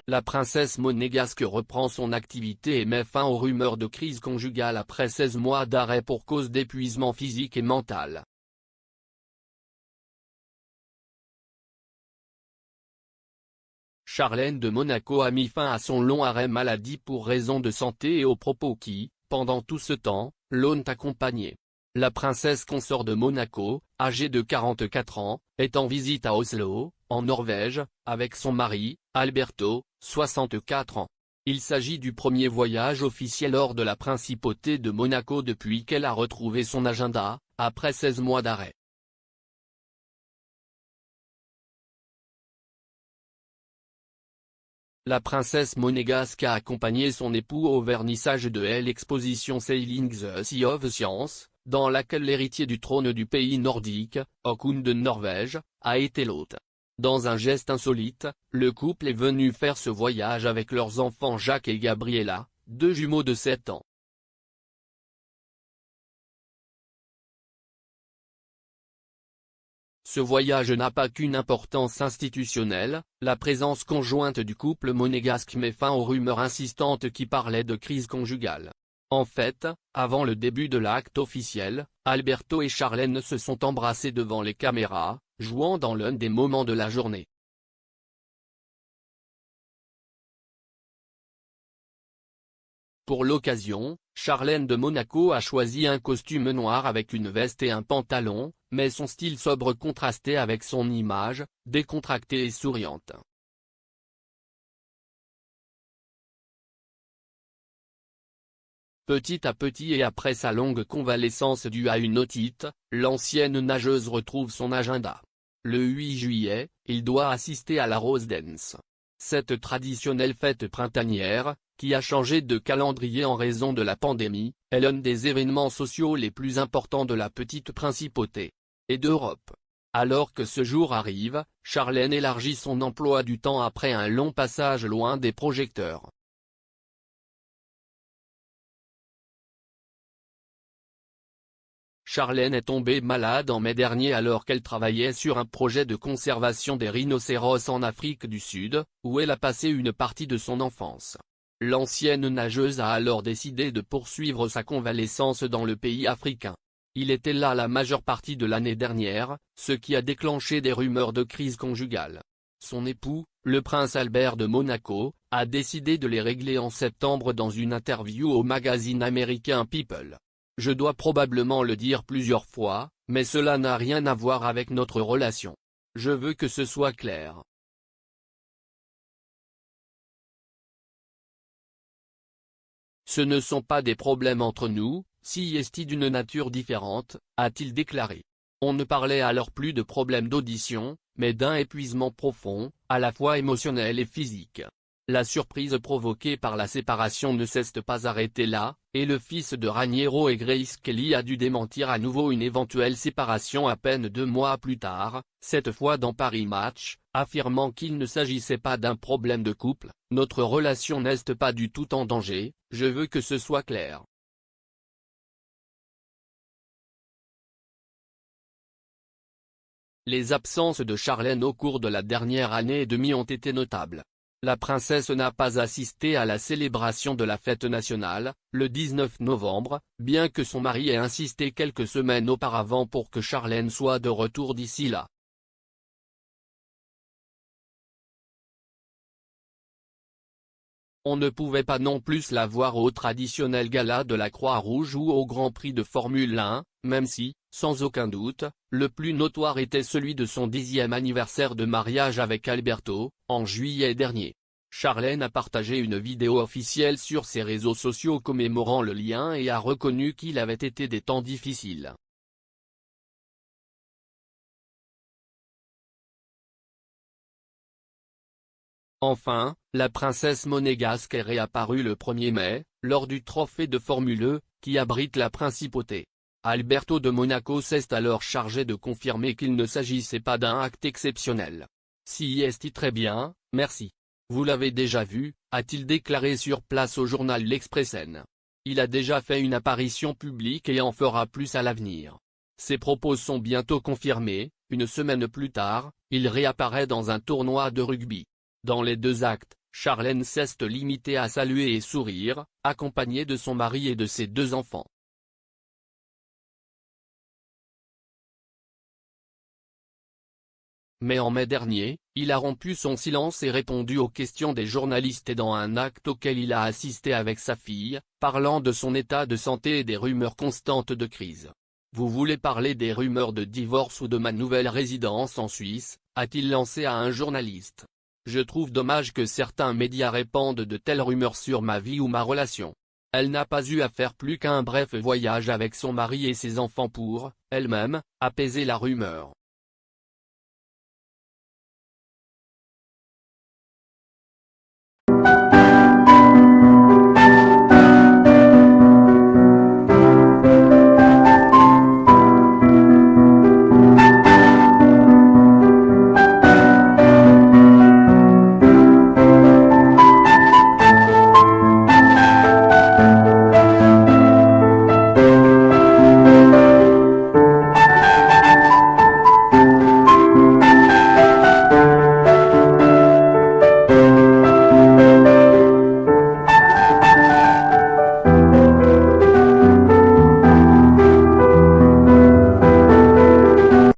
La princesse monégasque reprend son activité et met fin aux rumeurs de crise conjugale après 16 mois d'arrêt pour cause d'épuisement physique et mental. Charlène de Monaco a mis fin à son long arrêt maladie pour raison de santé et aux propos qui, pendant tout ce temps, l'ont accompagnée. La princesse consort de Monaco, âgée de 44 ans, est en visite à Oslo, en Norvège, avec son mari, Alberto, 64 ans. Il s'agit du premier voyage officiel hors de la principauté de Monaco depuis qu'elle a retrouvé son agenda, après 16 mois d'arrêt. La princesse monégasque a accompagné son époux au vernissage de l'exposition Sailing the Sea of Science, dans laquelle l'héritier du trône du pays nordique, Haakon de Norvège, a été l'hôte. Dans un geste insolite, le couple est venu faire ce voyage avec leurs enfants Jacques et Gabriella, 2 jumeaux de 7 ans. Ce voyage n'a pas qu'une importance institutionnelle, la présence conjointe du couple monégasque met fin aux rumeurs insistantes qui parlaient de crise conjugale. En fait, avant le début de l'acte officiel, Alberto et Charlène se sont embrassés devant les caméras, jouant dans l'un des moments de la journée. Pour l'occasion, Charlène de Monaco a choisi un costume noir avec une veste et un pantalon, mais son style sobre contrastait avec son image, décontractée et souriante. Petit à petit et après sa longue convalescence due à une otite, l'ancienne nageuse retrouve son agenda. Le 8 juillet, il doit assister à la Rose Dance. Cette traditionnelle fête printanière, qui a changé de calendrier en raison de la pandémie, est l'un des événements sociaux les plus importants de la petite principauté et d'Europe. Alors que ce jour arrive, Charlène élargit son emploi du temps après un long passage loin des projecteurs. Charlène est tombée malade en mai dernier alors qu'elle travaillait sur un projet de conservation des rhinocéros en Afrique du Sud, où elle a passé une partie de son enfance. L'ancienne nageuse a alors décidé de poursuivre sa convalescence dans le pays africain. Il était là la majeure partie de l'année dernière, ce qui a déclenché des rumeurs de crise conjugale. Son époux, le prince Albert de Monaco, a décidé de les régler en septembre dans une interview au magazine américain People. Je dois probablement le dire plusieurs fois, mais cela n'a rien à voir avec notre relation. Je veux que ce soit clair. Ce ne sont pas des problèmes entre nous, si est d'une nature différente, a-t-il déclaré. On ne parlait alors plus de problèmes d'audition, mais d'un épuisement profond, à la fois émotionnel et physique. La surprise provoquée par la séparation ne s'est pas arrêtée là, et le fils de Raniero et Grace Kelly a dû démentir à nouveau une éventuelle séparation à peine 2 mois plus tard, cette fois dans Paris Match, affirmant qu'il ne s'agissait pas d'un problème de couple. Notre relation n'est pas du tout en danger, je veux que ce soit clair. Les absences de Charlène au cours de la dernière année et demie ont été notables. La princesse n'a pas assisté à la célébration de la fête nationale, le 19 novembre, bien que son mari ait insisté quelques semaines auparavant pour que Charlène soit de retour d'ici là. On ne pouvait pas non plus la voir au traditionnel gala de la Croix-Rouge ou au Grand Prix de Formule 1, même si, sans aucun doute, le plus notoire était celui de son 10e anniversaire de mariage avec Alberto, en juillet dernier. Charlène a partagé une vidéo officielle sur ses réseaux sociaux commémorant le lien et a reconnu qu'il avait été des temps difficiles. Enfin, la princesse monégasque est réapparue le 1er mai, lors du trophée de Formule 1, qui abrite la principauté. Alberto de Monaco s'est alors chargé de confirmer qu'il ne s'agissait pas d'un acte exceptionnel. Si est très bien, merci. Vous l'avez déjà vu, a-t-il déclaré sur place au journal L'Expressen. Il a déjà fait une apparition publique et en fera plus à l'avenir. Ses propos sont bientôt confirmés, une semaine plus tard, il réapparaît dans un tournoi de rugby. Dans les 2 actes, Charlène s'est limitée à saluer et sourire, accompagnée de son mari et de ses 2 enfants. Mais en mai dernier, il a rompu son silence et répondu aux questions des journalistes et dans un acte auquel il a assisté avec sa fille, parlant de son état de santé et des rumeurs constantes de crise. « Vous voulez parler des rumeurs de divorce ou de ma nouvelle résidence en Suisse ?» a-t-il lancé à un journaliste. « Je trouve dommage que certains médias répandent de telles rumeurs sur ma vie ou ma relation. Elle n'a pas eu à faire plus qu'un bref voyage avec son mari et ses enfants pour, elle-même, apaiser la rumeur.